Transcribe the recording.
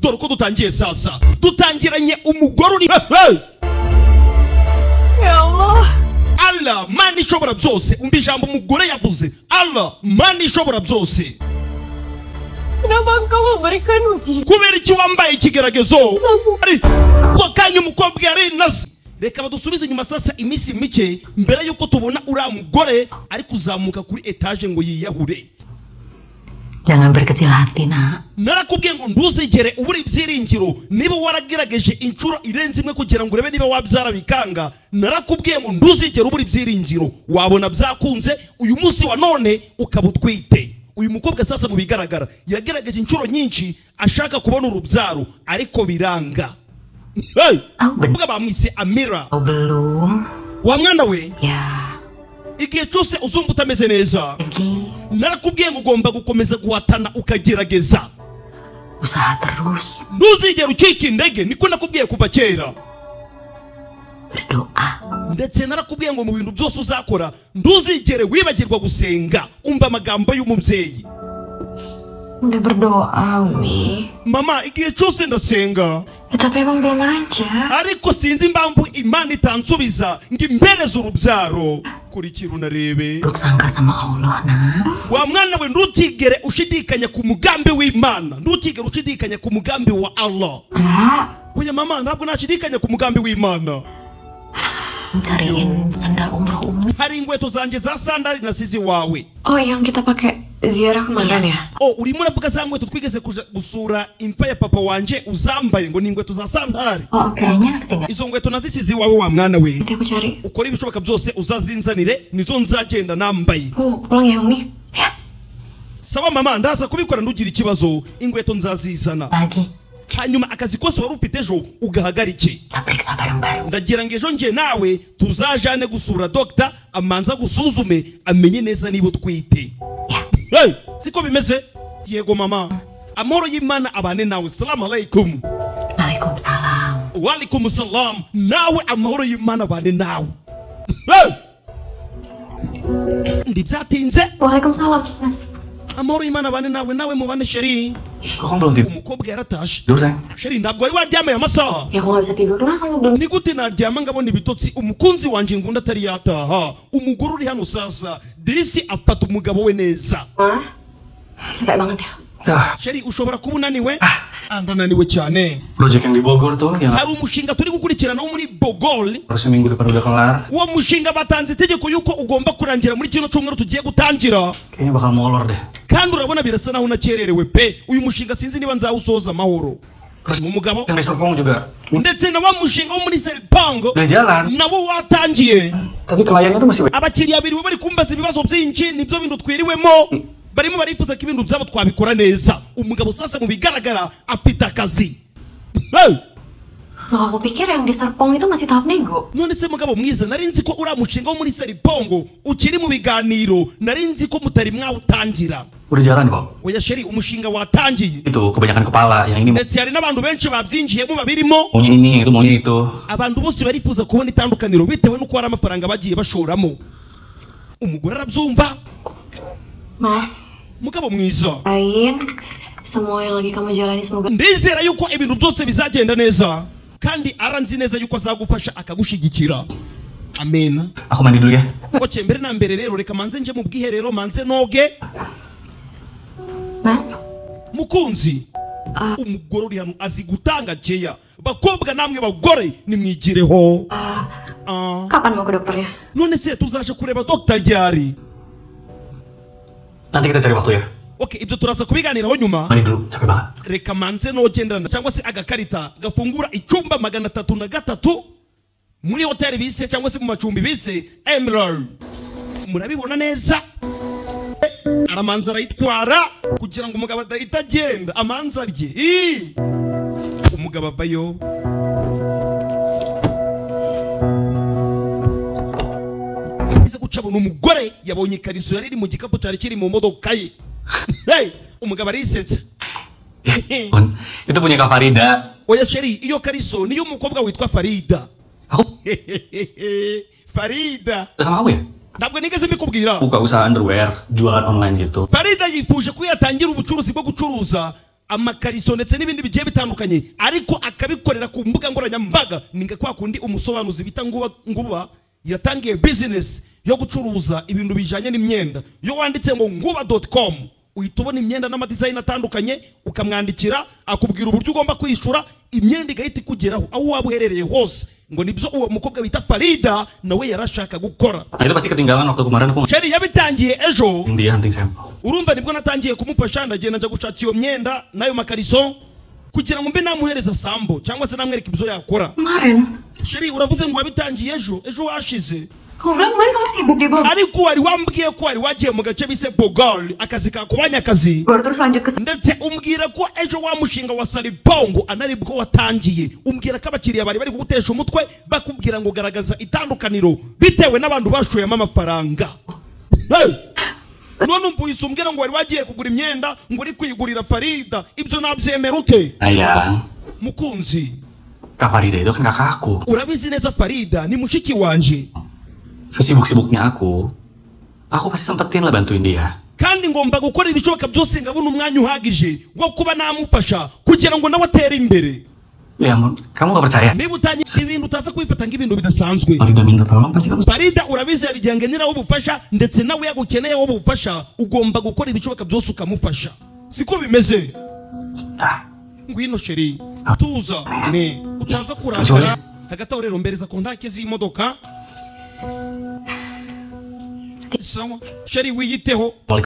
dore uko dutangiye sasa. Dutangiranye umugore uri Ya Allah. Allah Mana ishobora byose. Umva ijambo umugore yavuze. Allah Mana ishobora byose. Kenapa engkau memberikan ujian? Kubera iki wambaye ikigeragezo? Ko kanya umukobwa yari nazi. Reka badusubize nyuma sasa iminsi mike mbere yuko tubona uriya mugore ari kuzamuka kuri etage ngo yiyahure. Jangan berkecil hati, Nak. Narakubwiye ngo ntuzigere ubura ibyiringiro niba waragerageje inshuro irenze imwe kugira ngo urebe niba wabyara bikanga. Narakubwiye ngo ntuzigere ubura ibyiringiro wabona byakunze uyu munsi wa none ukaba utwite. Uyu mukobwa sasa mu bigaragara yagerageje inshuro nyinshi ashaka kubona urubyaro ariko biranga. Hey! Buga bamwise Amira. Oh, belum. Wa mwana we? Ya. Igihe cyose uzumva utameze neza. Narakubwiye ngo ugomba gukomeza guhatana ukagerageza. Usaha terus. Ntuzigere ucika indege niko nakubwiye kuva kera. Berdoa. Ndetse narakubwiye ngo mu bintu byose uzakora ntuzigere wibagirwa gusenga. Umva amagambo y'umubyeyi. Udah berdoa, Umi. Mama, igihe cyose ndasenga. Ya, tapi emang belum aja. Ariko sinzi impamvu Imana itansubiza ngo impereze urubyaro. Kurikira unarebe. Bersangka sama Allah, Nak. Wa mwana we ntukigere ushidikanya ku mugambi w'Imana. Ntukigere ushidikanya ku mugambi wa Allah. Oya mama, ntabwo nashidikanya ku mugambi w'Imana. Cariin sandal umroh Umi. Hari inkweto zanjye za sandali nasize wawe. Oh, yang kita pakai ziarah kemarin ya? Oh, urimo uravuga za nkweto twigeze kuja gusura imfa ya papa wanje uzambaye ngo ni inkweto za sandali. Oh, kayaknya ketinggalan. Izo nkweto nazisize wawe wa mwana we. Nanti aku cari. Ukora ibishoboka byose uzazinzanire nizo nzagenda nambaye. Pulang ya Umi. Ya. Sawa mama, ndaza kubikora ndugira ikibazo inkweto nzazizana. Lagi. Hanyuma akazi kose wari ufite ejo ugahagarike. Periksa bareng-bareng. Ndagira ngo ejo nje nawe tuzajane gusura dokta amanza gusuzume amenye neza niba utwite. Hey, siko bimeze? Yego mama. Amahoro y'Imana abane nawe. Assalamu alaikum. Waalaikumsalam. Waalaikumsalam. Nawe amahoro y'Imana abane nawe. Hey! Ndibyatinze? Waalaikumsalam, Mas. Amahoro y'Imana abane nawe mubane sheri. Kok belum tidur? Umukobwa yaratashe. Tidur, sayang. Sheri ntabwo wari waryamaye amasaha. Ya aku gak bisa tidur lah kalau belum. Ni gute naryama ngabona ibitotsi umukunzi wanje ngunda atari yataha. Umugore uri hano sasa dirisi afata umugabo we neza. Hah? Capek banget ya. Sheri ushobora kuba unaniwe? Ndananiwe cyane. Project yang di Bogor tuh yang Hari umushinga turi gukurikirana wo muri Bogor. harusnya minggu depan udah kelar. Uwo mushinga batanze itegeko yuko ugomba kurangira muri kino cyumweru tugiye gutangira. Kayaknya bakal molor deh. Kandi urabona birasa naho nakererewe pe. Uyu mushinga sinzi niba nzawusoza amahoro. Terus Umugabo yang di Serpong juga ndetse na wa mushinga wo muri Serpong udah jalan. nabo watangiye. Tapi kliennya tuh masih banyak. Abakiriya babiri bari kumbaza ibibazo byinshi nibyo bintu twiriwemo. Barimo barifuza ko ibintu byabo twabikora neza. Umugabo sasa mu bigaragara afite akazi. Hey! Loh, aku pikir yang di Serpong itu masih tahap nego. None se mugabo mwiza nari nzi ko uriya mushinga wo muri Seripongo ukiri mu biganiro. Nari nzi ko mutari mwawutangira. Udah jalan kok. Oya sheri umushinga watangiye. Itu kebanyakan kepala, yang ini Ndetse hari n'abantu benshi babyinjiyemo babirimo. maunya ini, yang itu maunya itu. Abantu bose barifuza kubona itandukaniro bitewe n'uko hari amafaranga bagiye bashoramo. Umugore arabyumva. Mas, Mugabo mwiza. doain semua yang lagi kamu jalani semoga. Ndizera yuko ibintu byose bizagenda neza kandi aranzi neza yuko azagufasha akagushigikira. Amen. Aku mandi dulu ya. Oke mbere na mbere rero reka manze nje mu bwiherero manze noge. Mas, Mukunzi. Umugore uri hano azi gutanga jeya. Bakobwa namwe bagore nimwigireho. kapan mau ke dokternya? None se tuzaje kureba Dr. Ryari. Nanti kita cari waktu ya. Okay, ibyo turaza kubiganiraho nyuma. Mandi dulu, capek banget. Reka manze nogenderana cyangwa se agakarita gafungura icyumba 303 muri hoteli bise cyangwa se mu macumbi bise Emerald. Murabibona neza? Aramanza arayitwara kugira ngo umugabo adahita agenda amanza rye. Umugabo avayo. Ize gucabona umugore yabonye ikariso yari iri mu gikapu cyari kiri mu modoka ye. Hey, umugabo arisetse. Itu punya Kak Farida. Oya sheri, iyo kariso niyo umukobwa witwa Farida. Aku Farida. sama kamu ya? Ntabwo nigeze mbikubwira. Buka usaha underwear, jualan online gitu. Farida yifuje ko yatangira ubucuruzi bwo gucuruza amakariso ndetse n'ibindi bigiye bitandukanye, ariko akabikorera ku mbuga nkoranyambaga. Ninga kwa kundi umusobanuzi bita Nguba yatangiye business yo gucuruza ibintu bijanye n'imyenda. Yo wanditse ngo nguba.com uhita ubona imyenda n'amadesign atandukanye, ukamwandikira akubwira uburyo ugomba kwishura, imyenda igahita ikugeraho aho waba uherereye hose. Ngo nibyo uwo mukobwa bita Farida nawe yarashaka gukora. Itu pasti ketinggalan waktu kemarin aku. Sheri yabitangiye ejo. Dia hunting sampel. Urumva nibwo natangiye kumufasha, ndagenda nja gushaka iyo myenda nayo makariso kugira ngo mbe namuhereza sambo cyangwa se namwereka ibyo yakora. Kemarin. Sheri uravuze ngo wabitangiye ejo washize. Kamu bilang kemarin kamu sibuk di bawah. Ariko wari wambwiye ko wari wagiye mu gace bise Bogal, akazi kakubanya akazi. Baru terus lanjut ke Ndetse umbwira ko ejo wa mushinga wa Saribongo anaribwo watangiye. Umbwira ko abakiriya bari kugutesha umutwe bakubwira ngo garagaza itandukaniro bitewe n'abantu bashoyemo amafaranga. Hey! None umvise umbwira ngo wari wagiye kugura imyenda ngo uri kwigurira Farida, ibyo nabyemera ute? Ayang, Mukunzi, Kak Farida itu kan kakakku. urabizi neza Farida ni mushiki wanje. Sesibuk-sibuknya aku pasti sempetin lah bantuin dia. Kandi ngomba gukora ibishoboka byose ngabona umwanya uhagije wo kuba namufasha kugira ngo nawe atere imbere. Ya ampun, kamu gak percaya? Niba utanye ibintu utaza kwifata nk'ibintu bidasanzwe. Farida minta tolong pasti kamu. Farida urabizi hari igihe ngenera ubufasha ndetse nawe yagukeneye ubufasha, ugomba gukora ibishoboka byose ukamufasha. Siko bimeze? Ngwino Sheri, tuza ne utaza kurakara. Hagati aho rero mbereza kontake z'imodoka. Sawa Sheri, wiyiteho.